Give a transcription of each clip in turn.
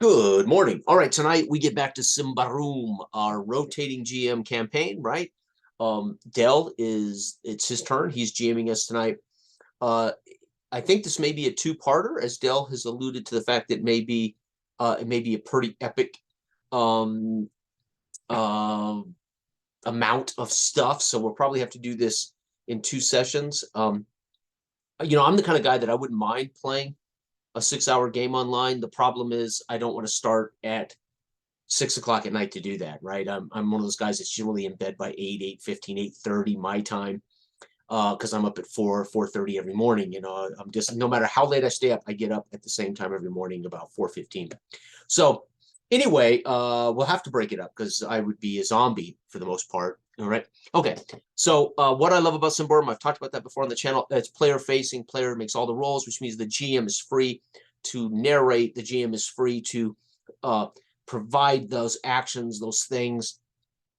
Good morning. All right, tonight we get back to Symbaroum, our rotating GM campaign, right? Dell it's his turn. He's GMing us tonight. Uh, I think this may be a two-parter, as Dell has alluded to the fact that it may be a pretty epic um, uh, amount of stuff. So we'll probably have to do this in two sessions. I'm the kind of guy that I wouldn't mind playing a 6-hour game online. The problem is I don't want to start at 6 o'clock at night to do that, right? I'm one of those guys that's generally in bed by 8:15, 8:30 my time, because I'm up at 4:30 every morning. I'm just, no matter how late I stay up, I get up at the same time every morning, about 4:15. So anyway, we'll have to break it up because I would be a zombie for the most part. All right. Okay. So what I love about Symbaroum, I've talked about that before on the channel. It's player facing. Player makes all the rolls, which means the GM is free to narrate. The GM is free to uh, provide those actions, those things,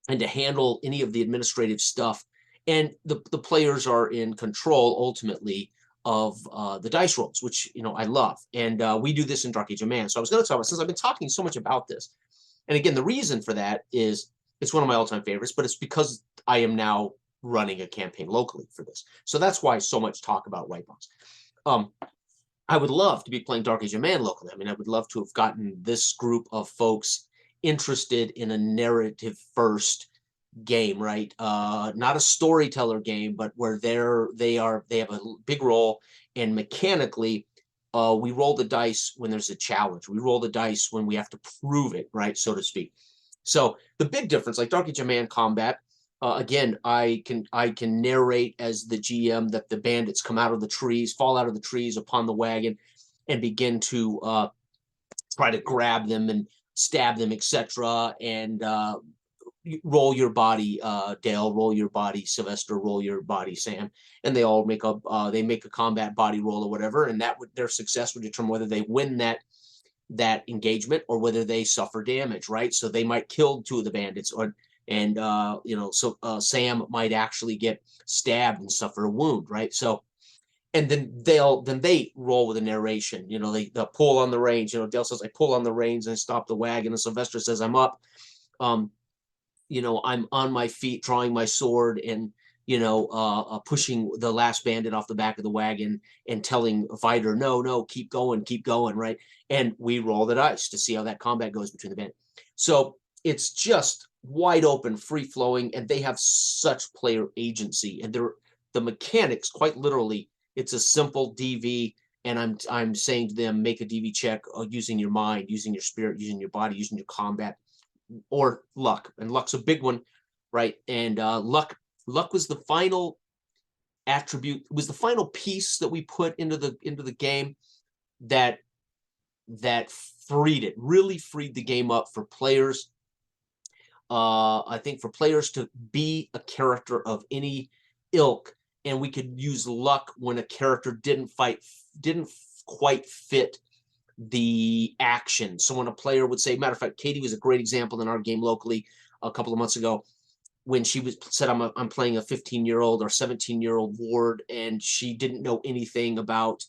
and to handle any of the administrative stuff. And the players are in control ultimately of the dice rolls, which I love. And we do this in Dark Age of Man. So I was going to talk about, since I've been talking so much about this, and again, the reason for that is it's one of my all-time favorites, but it's because I am now running a campaign locally for this. So that's why so much talk about white box. I would love to be playing Dark Age of Man locally. I mean, I would love to have gotten this group of folks interested in a narrative first game, right? Not a storyteller game, but where they have a big role, and mechanically, we roll the dice when there's a challenge. We roll the dice when we have to prove it, right, so to speak. So the big difference, like Dark Age of Man combat, again, I can narrate as the GM that the bandits come out of the trees, fall out of the trees upon the wagon, and begin to try to grab them and stab them, etc. And roll your body, Dale. Roll your body, Sylvester. Roll your body, Sam. And they all make a combat body roll or whatever, and their success would determine whether they win that engagement or whether they suffer damage, right? So they might kill two of the bandits, so Sam might actually get stabbed and suffer a wound, right? So, and then they roll with a narration. They'll pull on the reins. Dale says, "I pull on the reins and stop the wagon," and Sylvester says, "I'm up. Um, I'm on my feet, drawing my sword, and pushing the last bandit off the back of the wagon and telling a fighter, no, no, keep going, right?" And we roll the dice to see how that combat goes between the bandit. So it's just wide open, free flowing, and they have such player agency, and the mechanics, quite literally, it's a simple DV. And I'm saying to them, make a DV check using your mind, using your spirit, using your body, using your combat, or luck. And luck's a big one, right? And luck was the final attribute, was the final piece that we put into the game that really freed the game up for players. I think for players to be a character of any ilk, and we could use luck when a character didn't quite fit the action. So when a player would say, matter of fact, Katie was a great example in our game locally a couple of months ago, when she said, I'm playing a 15-year-old or 17-year-old ward, and she didn't know anything about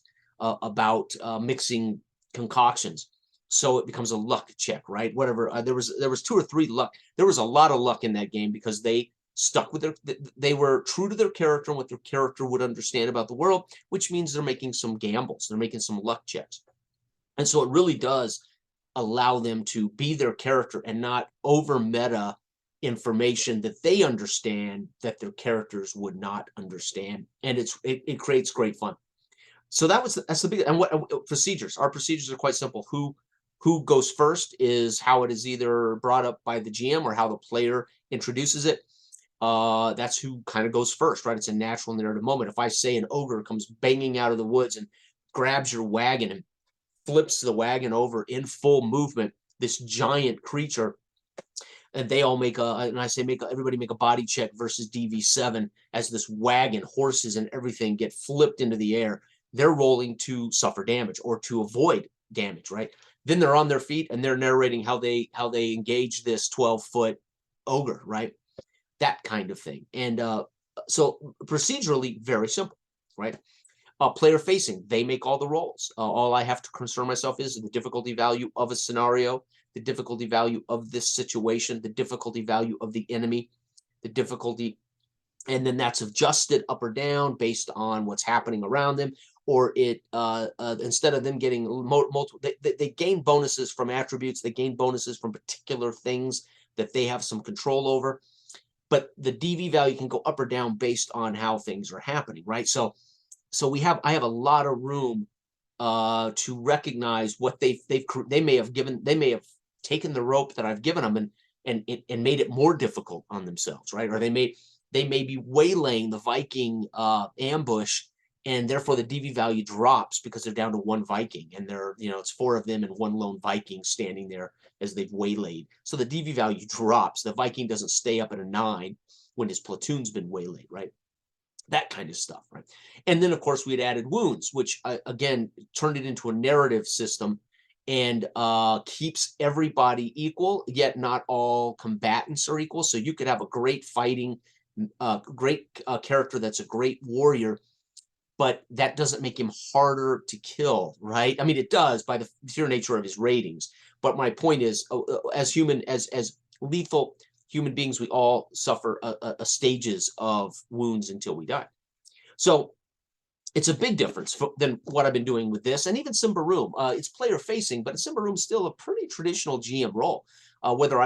mixing concoctions. So it becomes a luck check, right? Whatever. There was 2 or 3 luck. There was a lot of luck in that game because they stuck with they were true to their character and what their character would understand about the world, which means they're making some gambles. They're making some luck checks. And so it really does allow them to be their character and not over meta information that they understand that their characters would not understand. And it creates great fun. So that's the big, and what procedures. Our procedures are quite simple. Who goes first is how it is either brought up by the GM or how the player introduces it. That's who kind of goes first, right? It's a natural narrative moment. If I say an ogre comes banging out of the woods and grabs your wagon and flips the wagon over in full movement, this giant creature, and they all and I say everybody make a body check versus DV7 as this wagon, horses and everything get flipped into the air. They're rolling to suffer damage or to avoid damage, right? Then they're on their feet and they're narrating how they engage this 12-foot ogre, right? That kind of thing. And so procedurally, very simple, right? Player facing, they make all the rolls. All I have to concern myself is the difficulty value of a scenario, the difficulty value of this situation, the difficulty value of the enemy, the difficulty, and then that's adjusted up or down based on what's happening around them. Or instead of them getting multiple, they gain bonuses from attributes, they gain bonuses from particular things that they have some control over. But the DV value can go up or down based on how things are happening, right? So I have a lot of room to recognize what they may have taken the rope that I've given them and made it more difficult on themselves, right? Or they may be waylaying the Viking ambush, and therefore the DV value drops because they're down to one Viking, and it's 4 of them and 1 lone Viking standing there as they've waylaid. So the DV value drops. The Viking doesn't stay up at a 9 when his platoon's been waylaid, right? That kind of stuff, right? And then, of course, we had added wounds, which, again, turned it into a narrative system and keeps everybody equal, yet not all combatants are equal. So you could have a great fighting, great character that's a great warrior, but that doesn't make him harder to kill, right? I mean, it does by the sheer nature of his ratings. But my point is, as lethal human beings, we all suffer stages of wounds until we die. So it's a big difference than what I've been doing with this, and even Symbaroum. It's player facing, but Symbaroum's still a pretty traditional GM role. Whether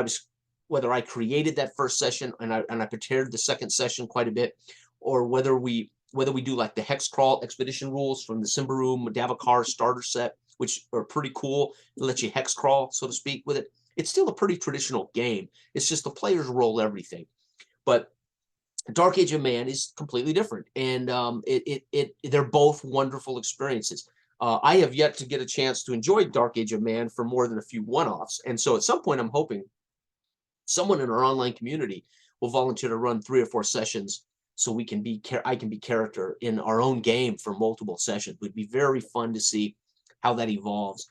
I created that first session and I prepared the second session quite a bit, or whether we do like the hex crawl expedition rules from the Symbaroum Davokar starter set, which are pretty cool, to let you hex crawl, so to speak, with it. It's still a pretty traditional game. It's just the players roll everything. But Dark Age of Man is completely different, and they're both wonderful experiences. I have yet to get a chance to enjoy Dark Age of Man for more than a few one-offs, and so at some point I'm hoping someone in our online community will volunteer to run 3 or 4 sessions so we can I can be character in our own game for multiple sessions. It would be very fun to see how that evolves.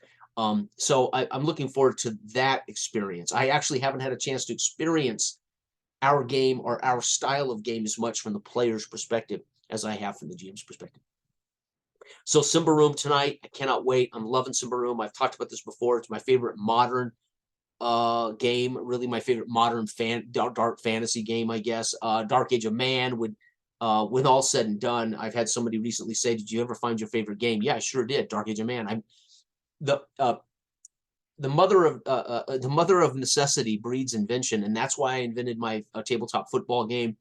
So I'm looking forward to that experience. I actually haven't had a chance to experience our game or our style of game as much from the player's perspective as I have from the GM's perspective. So Symbaroum tonight, I cannot wait. I'm loving Symbaroum. I've talked about this before. It's my favorite modern game, really my favorite modern dark fantasy game, I guess. Dark Age of Man would, when all said and done, I've had somebody recently say, "Did you ever find your favorite game?" Yeah, I sure did. Dark Age of Man. The mother of necessity breeds invention, and that's why I invented my tabletop football game,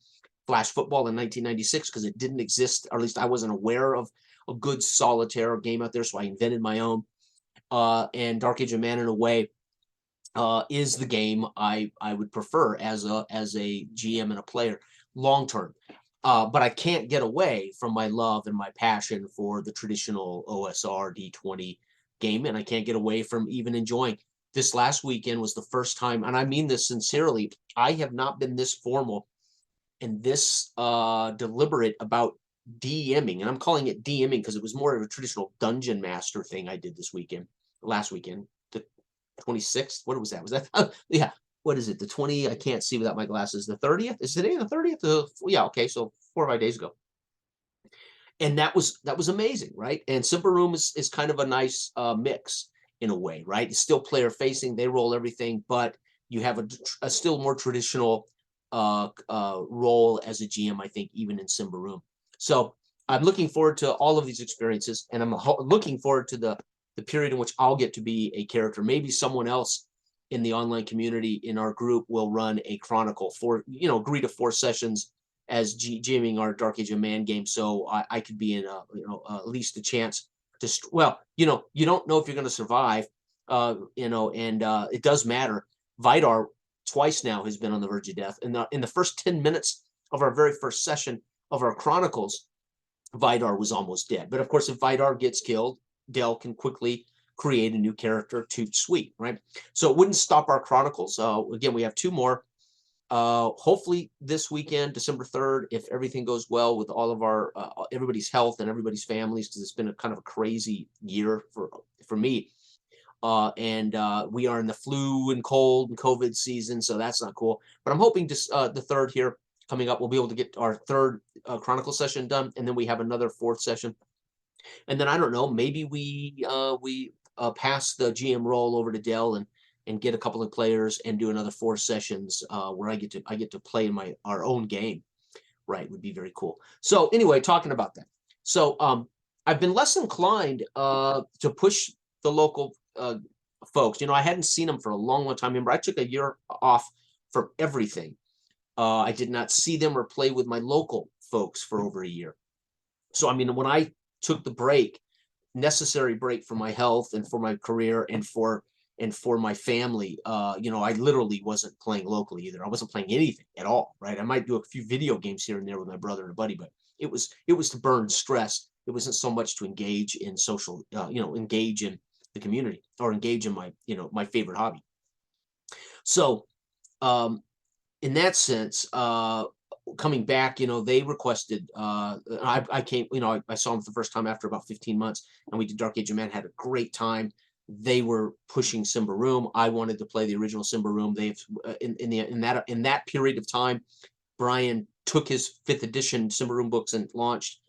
Flash Football, in 1996, because it didn't exist, or at least I wasn't aware of a good solitaire game out there, so I invented my own. And Dark Age of Man, in a way, is the game I would prefer as a GM and a player long term. But I can't get away from my love and my passion for the traditional OSR D20 game, and I can't get away from even enjoying. This last weekend was the first time, and I mean this sincerely, I have not been this formal and this deliberate about DMing, and I'm calling it DMing because it was more of a traditional dungeon master thing I did last weekend, the 26th. What was that? Was that yeah? What is it? The 20? I can't see without my glasses. The 30th? Is today the 30th? Yeah. Okay. So 4 or 5 days ago. And that was amazing, right? And Symbaroum is kind of a nice mix in a way, right? It's still player facing, they roll everything, but you have a still more traditional role as a GM, I think, even in Symbaroum. So I'm looking forward to all of these experiences, and I'm looking forward to the period in which I'll get to be a character. Maybe someone else in the online community in our group will run a chronicle for, agree to 4 sessions as GMing our Dark Age of Man game, so I could be in at least a chance to, well, you don't know if you're going to survive, and it does matter. Vidar twice now has been on the verge of death. In the first 10 minutes of our very first session of our chronicles, Vidar was almost dead. But of course, if Vidar gets killed, Del can quickly create a new character to sweep, right? So it wouldn't stop our chronicles. Again, we have 2 more. Hopefully this weekend, December 3rd, if everything goes well with all of our everybody's health and everybody's families, because it's been a kind of a crazy year for me. And we are in the flu and cold and COVID season, so that's not cool. But I'm hoping the 3rd here coming up, we'll be able to get our 3rd chronicle session done, and then we have another 4th session. And then I don't know, maybe we pass the GM role over to Dell and get a couple of players and do another 4 sessions where I get to play in our own game. Right, would be very cool. So anyway, talking about that. So I've been less inclined to push the local folks. I hadn't seen them for a long, long time. Remember, I took a year off from everything. I did not see them or play with my local folks for over a year. So I mean, when I took the break, necessary break for my health and for my career and for my family, I literally wasn't playing locally either. I wasn't playing anything at all, right? I might do a few video games here and there with my brother and a buddy, but it was to burn stress. It wasn't so much to engage in social, engage in the community or engage in my favorite hobby. So in that sense, coming back, they requested. I came, I saw them for the first time after about 15 months, and we did Dark Age of Man. Had a great time. They were pushing Symbaroum. I wanted to play the original Symbaroum. They've in that period of time, Brian took his 5th edition Symbaroum books and launched.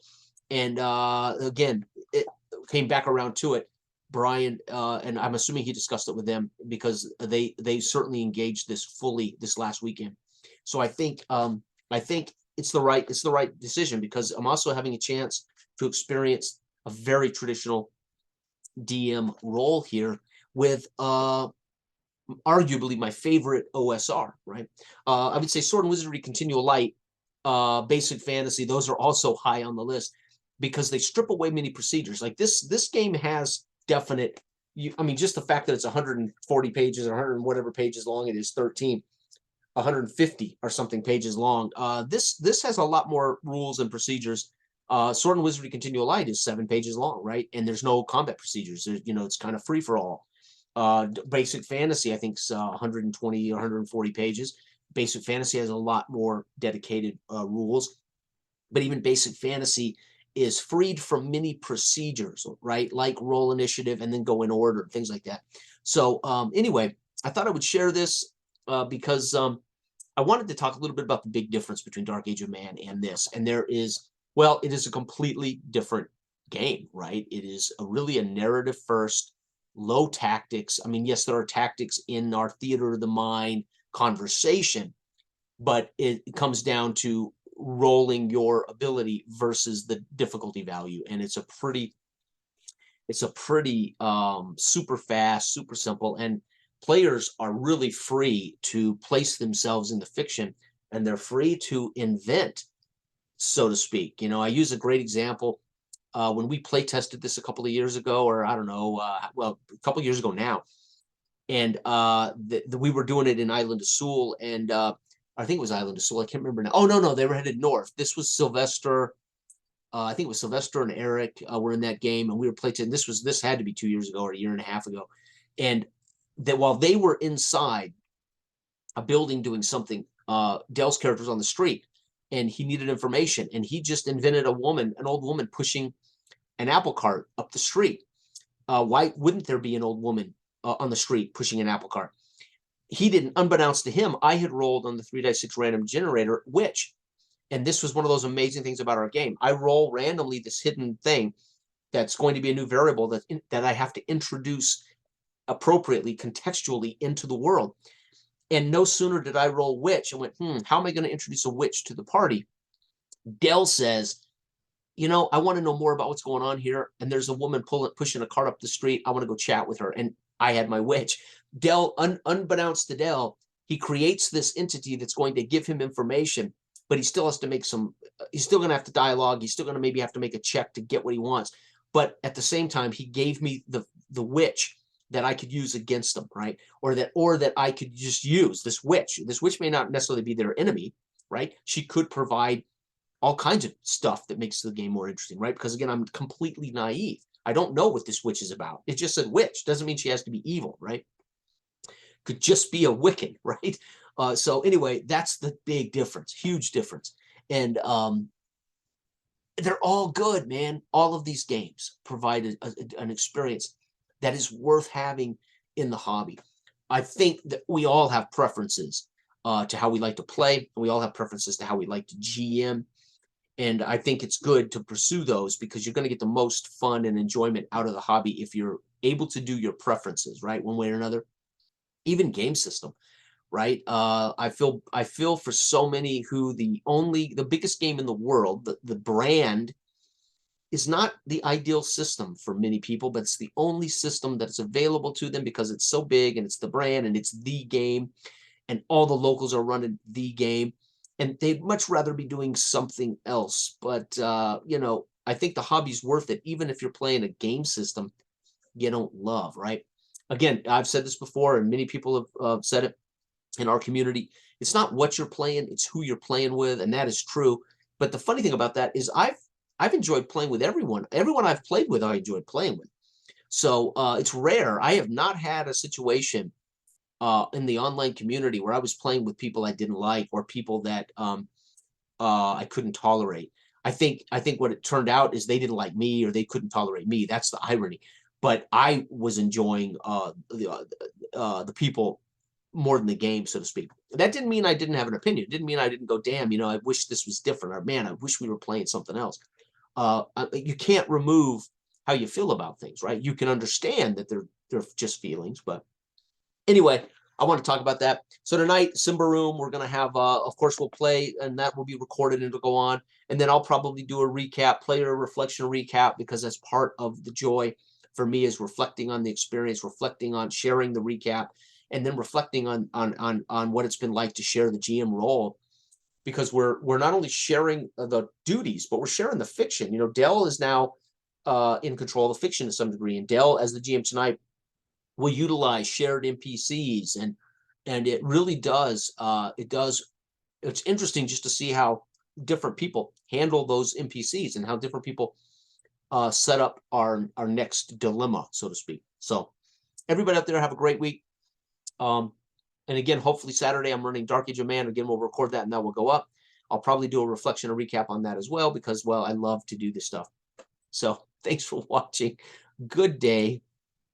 And again, it came back around to it. Brian and I'm assuming he discussed it with them because they certainly engaged this fully this last weekend. So I think it's the right decision because I'm also having a chance to experience a very traditional DM role here with arguably my favorite OSR, right? I would say Sword and Wizardry Continual Light, Basic Fantasy, those are also high on the list because they strip away many procedures. Like this game has definite, I mean, just the fact that it's 140 pages or 100 and whatever pages long it is, 150 or something pages long. This has a lot more rules and procedures. Sword and Wizardry Continual Light is 7 pages long, right? And there's no combat procedures. It's kind of free for all. Basic Fantasy, I think, is 120 or 140 pages. Basic Fantasy has a lot more dedicated rules, but even Basic Fantasy is freed from many procedures, right? Like roll initiative and then go in order, things like that. So anyway, I thought I would share this because I wanted to talk a little bit about the big difference between Dark Age of Man and this. And it is a completely different game, right? It is really a narrative first, low tactics. I mean, yes, there are tactics in our theater of the mind conversation, but it comes down to rolling your ability versus the difficulty value. And it's a pretty super fast, super simple. And players are really free to place themselves in the fiction and they're free to invent, so to speak. I use a great example when we play tested this a couple of years ago, or I don't know, a couple of years ago now. And we were doing it in Island of Sul, and I think it was Island of Sul. I can't remember now. Oh, no, they were headed north. This was Sylvester. I think it was Sylvester and Eric were in that game, and we were playing. This had to be 2 years ago or a year and a half ago. And that while they were inside a building doing something, Dell's character was on the street, and he needed information, and he just invented an old woman pushing an apple cart up the street. Why wouldn't there be an old woman on the street pushing an apple cart? He didn't, unbeknownst to him, I had rolled on the 3-6 random generator, which, and this was one of those amazing things about our game. I roll randomly this hidden thing that's going to be a new variable that I have to introduce appropriately, contextually into the world. And no sooner did I roll witch and went, how am I going to introduce a witch to the party? Dell says, I want to know more about what's going on here. And there's a woman pushing a cart up the street. I want to go chat with her. And I had my witch. Dell, unbeknownst to Dell, he creates this entity that's going to give him information, but he still has to he's still going to have to dialogue. He's still going to maybe have to make a check to get what he wants. But at the same time, he gave me the witch that I could use against them, right? Or that I could just use this witch. This witch may not necessarily be their enemy, right? She could provide all kinds of stuff that makes the game more interesting, right? Because again, I'm completely naive. I don't know what this witch is about. It just said witch. Doesn't mean she has to be evil, right? Could just be a Wiccan, right? So anyway, that's the big difference, huge difference. And they're all good, man. All of these games provide an experience that is worth having in the hobby. I think that we all have preferences to how we like to play, and we all have preferences to how we like to GM. And I think it's good to pursue those because you're going to get the most fun and enjoyment out of the hobby if you're able to do your preferences, right? One way or another. Even game system, right? I feel for so many who the biggest game in the world, the brand is not the ideal system for many people, but it's the only system that's available to them because it's so big and it's the brand and it's the game and all the locals are running the game and they'd much rather be doing something else. But I think the hobby's worth it, even if you're playing a game system you don't love, right? Again, I've said this before, and many people have said it in our community. It's not what you're playing; it's who you're playing with, and that is true. But the funny thing about that is, I've enjoyed playing with everyone. Everyone I've played with, I enjoyed playing with. So it's rare. I have not had a situation in the online community where I was playing with people I didn't like or people that I couldn't tolerate. I think what it turned out is they didn't like me or they couldn't tolerate me. That's the irony. But I was enjoying the people more than the game, so to speak. That didn't mean I didn't have an opinion. It didn't mean I didn't go, damn, I wish this was different, or man, I wish we were playing something else. You can't remove how you feel about things, right? You can understand that they're just feelings, but anyway, I want to talk about that. So tonight, Symbaroum, we're going to have, of course, we'll play, and that will be recorded and it'll go on. And then I'll probably do a recap, player reflection recap, because that's part of the joy for me is reflecting on the experience, reflecting on sharing the recap, and then reflecting on what it's been like to share the GM role. Because we're not only sharing the duties, but we're sharing the fiction. Dell is now in control of the fiction to some degree, and Dell, as the GM tonight, will utilize shared NPCs and it really does it's interesting just to see how different people handle those NPCs and how different people set up our next dilemma, so to speak. So everybody out there have a great week. And again, hopefully Saturday I'm running Dark Age of Man. Again, we'll record that and that will go up. I'll probably do a reflection and recap on that as well because, well, I love to do this stuff. So thanks for watching. Good day.